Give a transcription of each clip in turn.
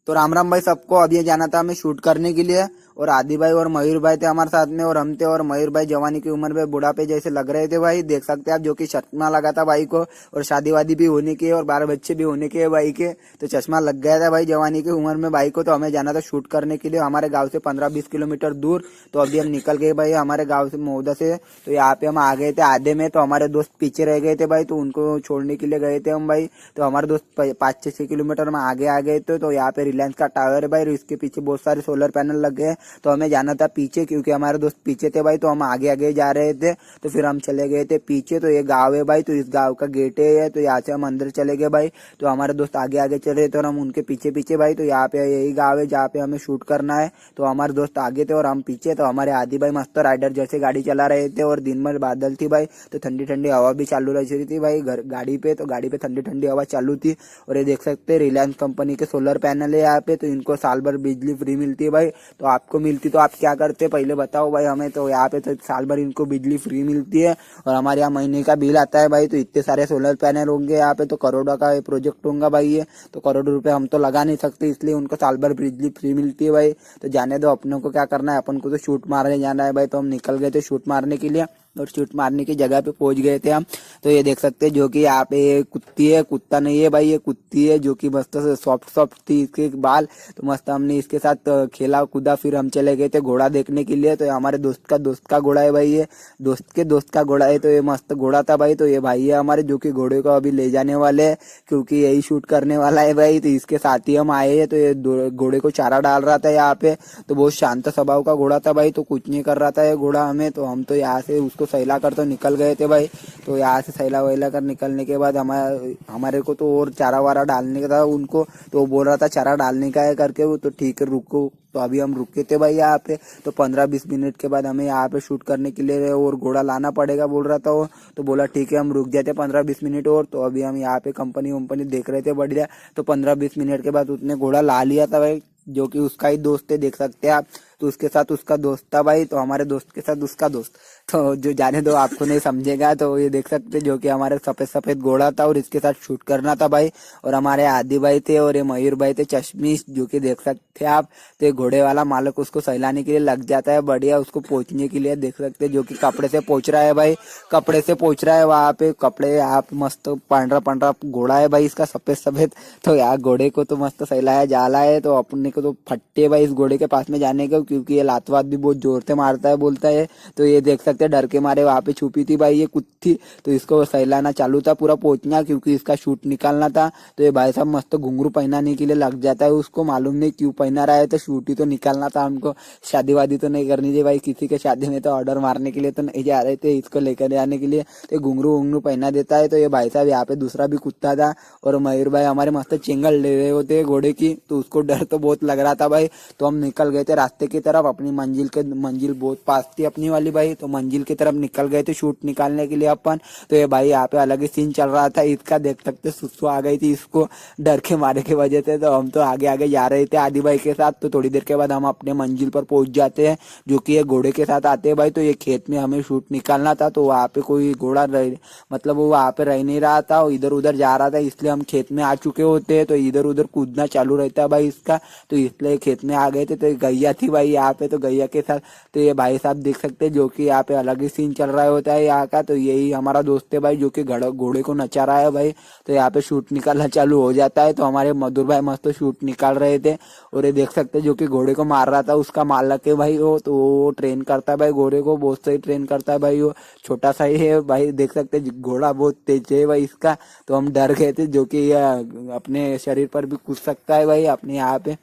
तो राम राम भाई सबको। अब ये जाना था हमें शूट करने के लिए और आदि भाई और मयूर भाई थे हमारे साथ में और हम थे। और मयूर भाई जवानी की उम्र में बुढ़ापे जैसे लग रहे थे भाई, देख सकते हैं आप, जो कि चश्मा लगा था भाई को और शादी वादी भी होने की है और 12 बच्चे भी होने के भाई के, तो चश्मा लग गया था भाई जवानी की उम्र में भाई को। तो हमें जाना था शूट करने के लिए हमारे गाँव से 15-20 किलोमीटर दूर। तो अभी हम निकल गए भाई हमारे गाँव से, मौदा से। तो यहाँ पे हम आ गए थे आधे में, तो हमारे दोस्त पीछे रह गए थे भाई, तो उनको छोड़ने के लिए गए थे हम भाई। तो हमारे दोस्त 5-6 किलोमीटर में आगे आ गए थे। तो यहाँ पे रिलायंस का टावर है भाई, इसके पीछे बहुत सारे सोलर पैनल लग गए। तो हमें जाना था पीछे, क्योंकि हमारे दोस्त पीछे थे भाई, तो हम आगे आगे जा रहे थे। तो फिर हम चले गए थे पीछे। तो ये गाँव है भाई, तो इस गाँव का गेट है, तो यहाँ से हम अंदर चले गए भाई। तो हमारे दोस्त आगे आगे चल रहे थे और हम उनके पीछे पीछे भाई। तो यहाँ पे यही गाँव है जहाँ पे हमें शूट करना है। तो हमारे दोस्त आगे थे और हम पीछे। तो हमारे आदि भाई मस्त राइडर जैसे गाड़ी चला रहे थे और दिन भर बादल थी भाई, तो ठंडी ठंडी हवा भी चालू रही थी भाई गाड़ी पे। तो गाड़ी पे ठंडी ठंडी हवा चालू थी। और ये देख सकते हैं रिलायंस कंपनी के सोलर पैनल है यहाँ पे, तो इनको साल भर बिजली फ्री मिलती है भाई। तो आपको मिलती तो आप क्या करते पहले बताओ भाई हमें। तो यहाँ पे तो साल भर इनको बिजली फ्री मिलती है और हमारे यहाँ महीने का बिल आता है भाई। तो इतने सारे सोलर पैनल होंगे यहाँ पे, तो करोड़ों का प्रोजेक्ट होगा भाई ये, तो करोड़ों रुपए हम तो लगा नहीं सकते, इसलिए उनको साल भर बिजली फ्री मिलती है भाई। तो जाने दो, अपनों को क्या करना है, अपन को तो शूट मारने जाना है भाई। तो हम निकल गए थे शूट मारने के लिए और शूट मारने की जगह पे पहुंच गए थे हम। तो ये देख सकते हैं जो कि यहाँ पे कुत्ती है, कुत्ता नहीं है भाई, ये कुत्ती है जो कि मस्त सॉफ्ट सॉफ्ट थी इसके बाल। तो मस्त हमने इसके साथ खेला कूदा। फिर हम चले गए थे घोड़ा देखने के लिए। तो ये हमारे दोस्त का घोड़ा है भाई, ये दोस्त का घोड़ा है। तो ये मस्त घोड़ा था भाई। तो ये भाई है हमारे जो कि घोड़े को अभी ले जाने वाले है, क्योंकि यही शूट करने वाला है भाई। तो इसके साथ ही हम आए हैं। तो ये घोड़े को चारा डाल रहा था यहाँ पे। तो बहुत शांत स्वभाव का घोड़ा था भाई, तो कुछ नहीं कर रहा था ये घोड़ा हमें। तो हम तो यहाँ से उसको सहला कर तो निकल गए थे भाई। तो यहाँ से सहला वहला कर निकलने के बाद हमारे को तो और चारा वारा डालने का था उनको। तो वो बोल रहा था चारा डालने का है करके, वो तो ठीक है रुको। तो अभी हम रुके थे भाई यहाँ पे। तो 15-20 मिनट के बाद हमें यहाँ पे शूट करने के लिए और घोड़ा लाना पड़ेगा बोल रहा था वो। तो बोला ठीक है हम रुक जाते 15-20 मिनट और। तो अभी हम यहाँ पे कंपनी वंपनी देख रहे थे बढ़िया। तो 15-20 मिनट के बाद उसने घोड़ा ला लिया था भाई, जो कि उसका ही दोस्त है, देख सकते हैं आप। तो उसके साथ उसका दोस्त था भाई, तो हमारे दोस्त के साथ उसका दोस्त। तो जो जाने दो, आपको नहीं समझेगा। तो ये देख सकते जो कि हमारे सफेद सफेद घोड़ा था और इसके साथ शूट करना था भाई। और हमारे आदि भाई थे और ये मयूर भाई थे चश्मिश, जो कि देख सकते हैं आप। तो घोड़े वाला मालक उसको सहलाने के लिए लग जाता है बढ़िया, उसको पहुंचने के लिए देख सकते जो कि कपड़े से पहुंच रहा है भाई, कपड़े से पहुंच रहा है वहां पे। कपड़े आप मस्त पांडरा पांडरा घोड़ा है भाई इसका, सफेद सफेद। तो यार घोड़े को तो मस्त सहलाया जाला है। तो अपने को तो फट्टे भाई इस घोड़े के पास में जाने को, क्योंकि ये लातवात भी बहुत जोर से मारता है बोलता है। तो ये देख सकते डर के मारे वहां पे छुपी थी भाई ये कुत्ती। तो इसको सहलाना चालू था पूरा पहुंचना, क्योंकि इसका शूट निकालना था। तो ये भाई साहब मस्त घुंघरू पहनाने के लिए लग जाता है, उसको मालूम नहीं क्यों पहना रहा है। तो शूट ही तो निकालना था हमको, शादी वादी तो नहीं करनी थी भाई किसी के शादी में। तो ऑर्डर मारने के लिए तो नहीं जा रहे थे, इसको लेकर जाने के लिए। तो घुंघरू उंगरू पहना देता है। तो ये भाई साहब यहाँ पे दूसरा भी कुत्ता था और मयूर भाई हमारे मस्त चिंगल ले रहे होते घोड़े की। तो उसको डर तो बहुत लग रहा था भाई। तो हम निकल गए थे रास्ते की तरफ, अपनी मंजिल बहुत पास थी अपनी वाली भाई। तो मंजिल की तरफ निकल गए थे शूट निकालने के लिए अपन। तो ये भाई यहाँ पे अलग ही सीन चल रहा था इसका, देख सकते सुसु आ गई थी इसको डर के मारे की वजह से। तो हम तो आगे आगे जा रहे थे आदि भाई के साथ। तो थोड़ी देर के बाद हम अपने मंजिल पर पहुंच जाते हैं, जो कि ये घोड़े के साथ आते हैं भाई। तो ये खेत में हमें शूट निकालना था। तो वहाँ पे कोई घोड़ा मतलब वो वहाँ पे रह नहीं रहा था, इधर उधर जा रहा था, इसलिए हम खेत में आ चुके होते हैं। तो इधर उधर कूदना चालू रहता है भाई इसका। तो इसलिए खेत में आ गए थे। तो गैया थी भाई यहाँ पे, तो गैया के साथ। तो ये भाई साहब देख सकते हैं जो कि यहाँ पे अलग ही सीन चल रहा होता है यहाँ का। तो यही हमारा दोस्त है भाई जो कि घोड़े को नचा रहा है भाई। तो यहाँ पे शूट निकालना चालू हो जाता है। तो हमारे मधुर भाई मस्त शूट निकाल रहे थे। और ये देख सकते हैं जो कि घोड़े को मार रहा था उसका मालक है भाई वो। तो वो ट्रेन करता है भाई घोड़े को, बहुत सही ट्रेन करता है भाई वो। छोटा सा ही है भाई, देख सकते हैं घोड़ा बहुत तेज है भाई इसका। तो हम डर गए थे जो कि अपने शरीर पर भी कूद सकता है भाई अपने यहाँ पे।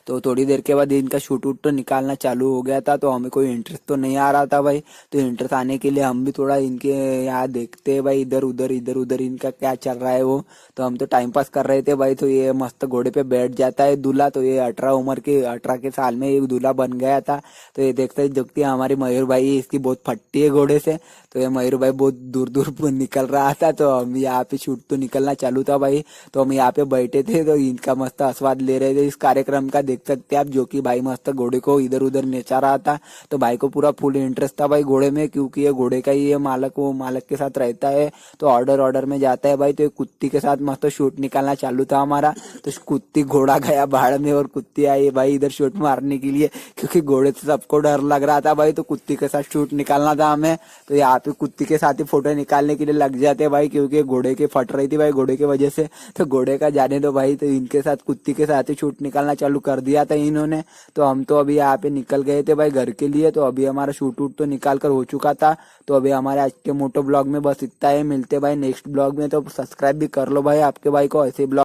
तो थोड़ी देर के बाद इनका शूट वूट तो निकालना चालू हो गया था। तो हमें कोई इंटरेस्ट तो नहीं आ रहा था भाई। तो इंटरेस्ट आने के लिए हम भी थोड़ा इनके यहाँ देखते हैं भाई, इधर उधर इनका क्या चल रहा है वो। तो हम तो टाइम पास कर रहे थे भाई। तो ये मस्त घोड़े पे बैठ जाता है दूल्हा। तो ये 18 के साल में ये दूल्हा बन गया था। तो ये देखते जो कि हमारे मयूर भाई इसकी बहुत फट्टी है घोड़े से। तो ये मयूर भाई बहुत दूर दूर निकल रहा था, तो हम यहाँ पे शूट तो निकलना चालू था भाई, तो हम यहाँ पे बैठे थे, तो इनका मस्त आस्वाद ले रहे थे इस कार्यक्रम का। देख सकते हैं आप, जो कि भाई मस्त घोड़े को इधर उधर नचा रहा था। तो भाई को पूरा फुल इंटरेस्ट था भाई घोड़े में, क्योंकि ये घोड़े का ही ये मालक, वो मालक के साथ रहता है, तो ऑर्डर ऑर्डर में जाता है भाई। तो ये कुत्ती के साथ मस्त शूट निकालना चालू था हमारा। तो कुत्ती घोड़ा गया बाढ़ में, और कुत्ती आई भाई इधर शूट मारने के लिए, क्योंकि घोड़े से सबको डर लग रहा था भाई, तो कुत्ती के साथ शूट निकालना था हमें। तो यहाँ पे कुत्ती के साथ ही फोटो निकालने के लिए लग जाते भाई, क्योंकि घोड़े के फट रही थी भाई घोड़े की वजह से। तो घोड़े का जाने दो भाई, तो इनके साथ कुत्ती के साथ ही शूट निकालना चालू कर दिया था इन्होंने। तो हम तो अभी यहाँ पे निकल गए थे भाई घर के लिए, तो अभी हमारा शूट वूट तो निकाल कर हो चुका था। तो अभी हमारे आज के मोटो ब्लॉग में बस इतना ही, मिलते भाई नेक्स्ट ब्लॉग में। तो सब्सक्राइब भी कर लो भाई आपके भाई को ऐसे ब्लॉग